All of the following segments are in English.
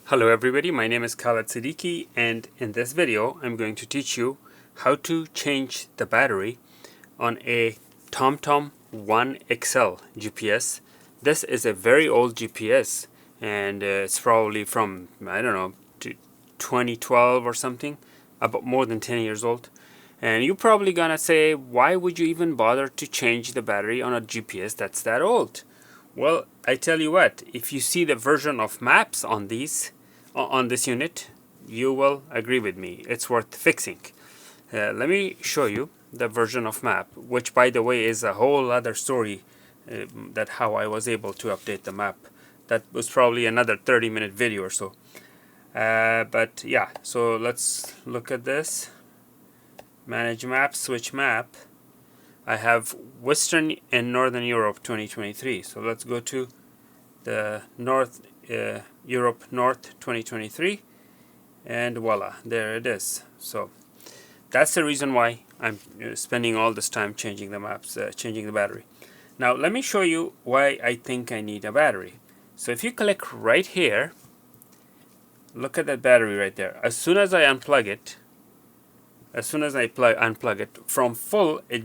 Hello everybody, my name is Khaled Siddiqui, and in this video I'm going to teach you how to change the battery on a TomTom One XL GPS. This is a very old GPS and it's probably from, I don't know, 2012 or something, about more than 10 years old. And you're probably gonna say, why would you even bother to change the battery on a GPS that's that old? Well, I tell you what, if you see the version of maps on this unit, you will agree with me. It's worth fixing. Let me show you the version of map, which by the way is a whole other story, that how I was able to update the map. That was probably another 30-minute video or so. But yeah, so let's look at this. Manage map, switch map. I have Western and Northern Europe 2023. So let's go to the Europe North 2023, and voila, there it is. So that's the reason why I'm spending all this time changing the maps, changing the battery. Now let me show you why I think I need a battery. So if you click right here, look at that battery right there. As soon as I unplug it, unplug it from full, it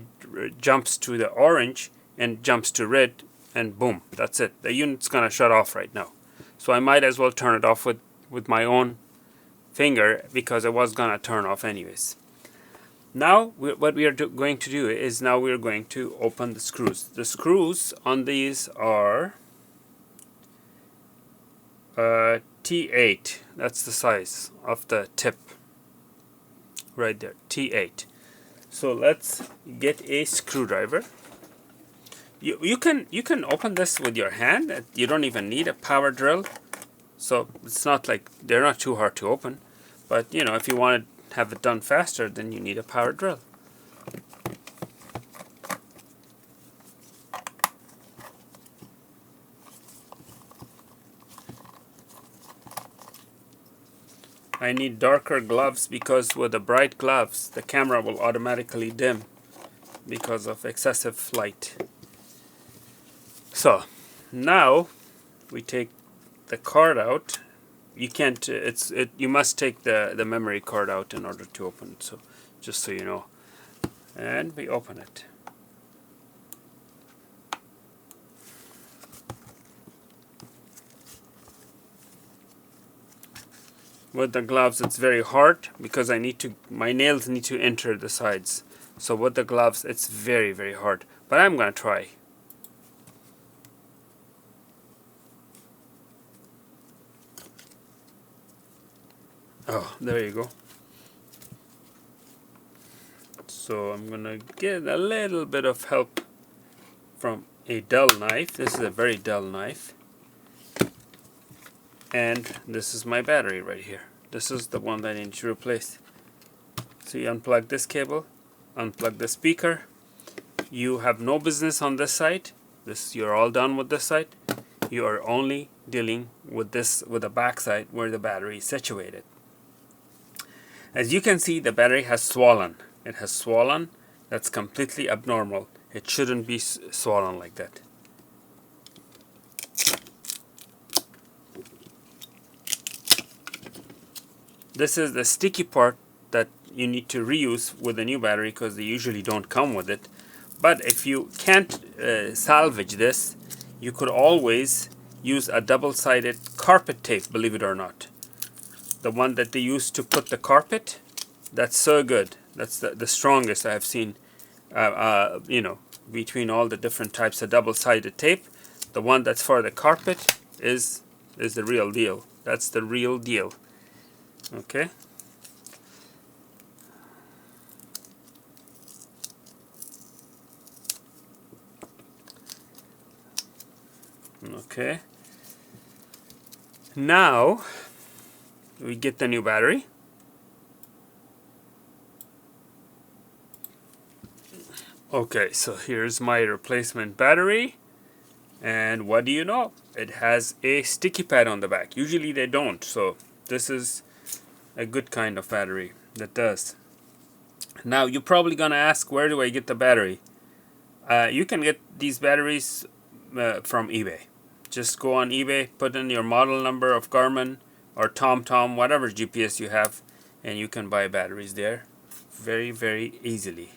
jumps to the orange and jumps to red, and boom, that's it. The unit's gonna shut off right now. So I might as well turn it off with my own finger, because it was gonna turn off anyways. Now what we are going to do is now we're going to open the screws. The screws on these are T8. That's the size of the tip right there, T8. So let's get a screwdriver. You can open this with your hand. You don't even need a power drill. So it's not like they're not too hard to open. But you know, if you want to have it done faster, then you need a power drill. I need darker gloves because with the bright gloves, the camera will automatically dim because of excessive light. So now we take the card out. You can't, you must take the memory card out in order to open it, so just so you know. And we open it. With the gloves it's very hard because my nails need to enter the sides. So with the gloves it's very hard, but I'm gonna try. Oh, there you go. So I'm gonna get a little bit of help from a dull knife. This is a very dull knife. And this is my battery right here. This is the one that I need to replace. So you unplug this cable, unplug the speaker. You have no business on this side. You're all done with this side. You are only dealing with the back side where the battery is situated. As you can see, the battery has swollen. It has swollen. That's completely abnormal. It shouldn't be swollen like that. This is the sticky part that you need to reuse with a new battery because they usually don't come with it. But if you can't salvage this, you could always use a double-sided carpet tape, believe it or not. The one that they use to put the carpet, that's so good. That's the strongest I have seen, you know, between all the different types of double-sided tape. The one that's for the carpet is the real deal. That's the real deal. Okay. Okay. Now we get the new battery. Okay, so here's my replacement battery, and what do you know? It has a sticky pad on the back. Usually they don't, so this is a good kind of battery that does. Now you're probably gonna ask, where do I get the battery? You can get these batteries from eBay. Just go on eBay, put in your model number of Garmin, or TomTom, whatever GPS you have, and you can buy batteries there very easily.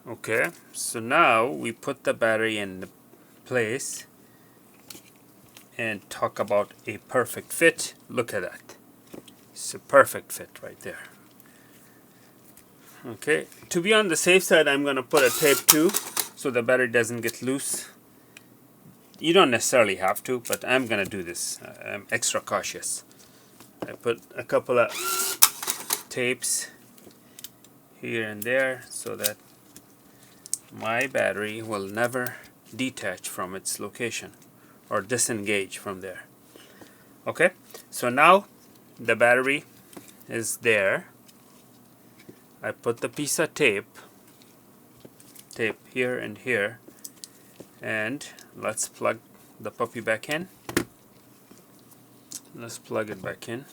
Okay, so now we put the battery in place and talk about a perfect fit. Look at that. It's a perfect fit right there. Okay, to be on the safe side, I'm going to put a tape too, so the battery doesn't get loose. You don't necessarily have to, but I'm going to do this. I'm extra cautious. I put a couple of tapes here and there so that my battery will never detach from its location or disengage from there. Okay, so now the battery is there. I put the piece of tape here and here, and let's plug the puppy back in. Let's plug it back in.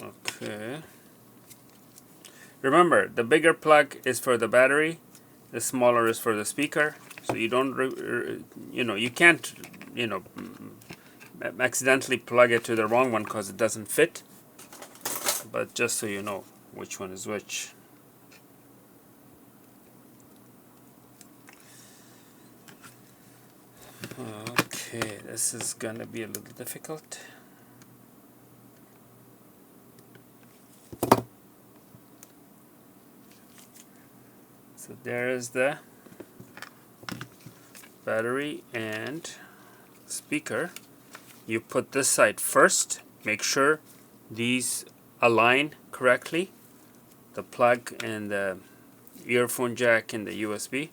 Okay. Remember, the bigger plug is for the battery, the smaller is for the speaker. So you don't, you can't, accidentally plug it to the wrong one because it doesn't fit. But just so you know which one is which. Okay, this is gonna be a little difficult. So there is the battery and speaker. You put this side first. Make sure these align correctly. The plug and the earphone jack and the USB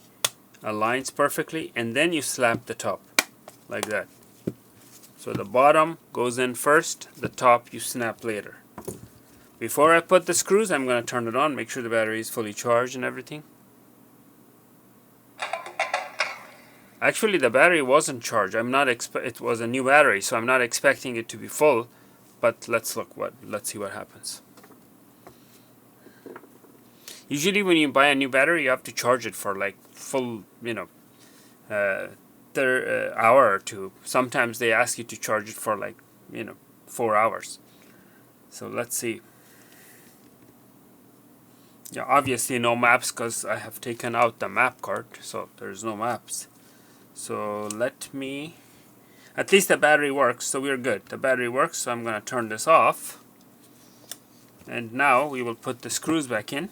aligns perfectly, and then you slap the top like that. So the bottom goes in first, the top you snap later. Before I put the screws, I'm going to turn it on, make sure the battery is fully charged and everything. Actually, the battery wasn't charged. It was a new battery, so I'm not expecting it to be full. But let's see what happens. Usually, when you buy a new battery, you have to charge it for like full, hour or two. Sometimes they ask you to charge it for like 4 hours. So let's see. Yeah, obviously no maps because I have taken out the map card, so there's no maps. So at least the battery works, so we're good. The battery works, so I'm going to turn this off. And now we will put the screws back in.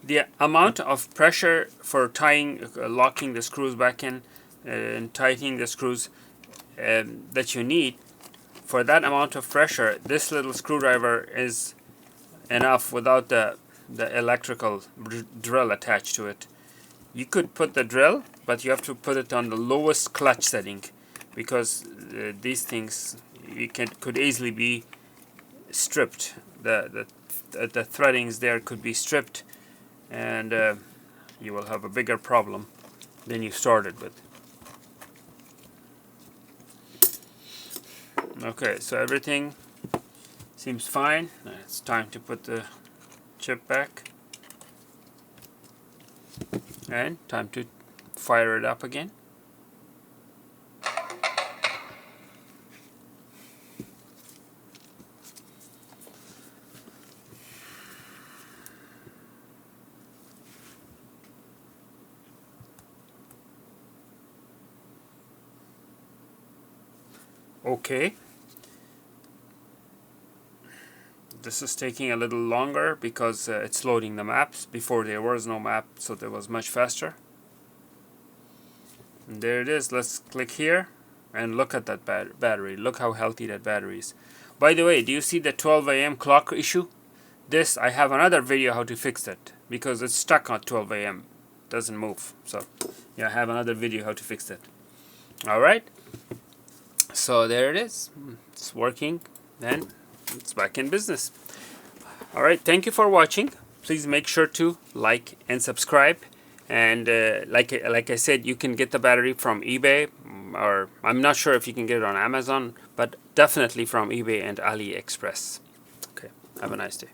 The amount of pressure for locking the screws back in and tightening the screws that you need, for that amount of pressure, this little screwdriver is enough without the electrical drill attached to it. You could put the drill, but you have to put it on the lowest clutch setting, because these things could easily be stripped. The threadings there could be stripped, and you will have a bigger problem than you started with. Okay, so everything seems fine. It's time to put the chip back, and time to fire it up again. Okay. This is taking a little longer because it's loading the maps. Before there was no map, so it was much faster. And there it is. Let's click here and look at that battery. Look how healthy that battery is. By the way, do you see the 12 a.m. clock issue? I have another video how to fix it, because it's stuck on 12 a.m. Doesn't move. So yeah, I have another video how to fix it. Alright. So there it is. It's working, and it's back in business. Alright, thank you for watching. Please make sure to like and subscribe, And like I said, you can get the battery from eBay, or I'm not sure if you can get it on Amazon, but definitely from eBay and AliExpress. Okay, have a nice day.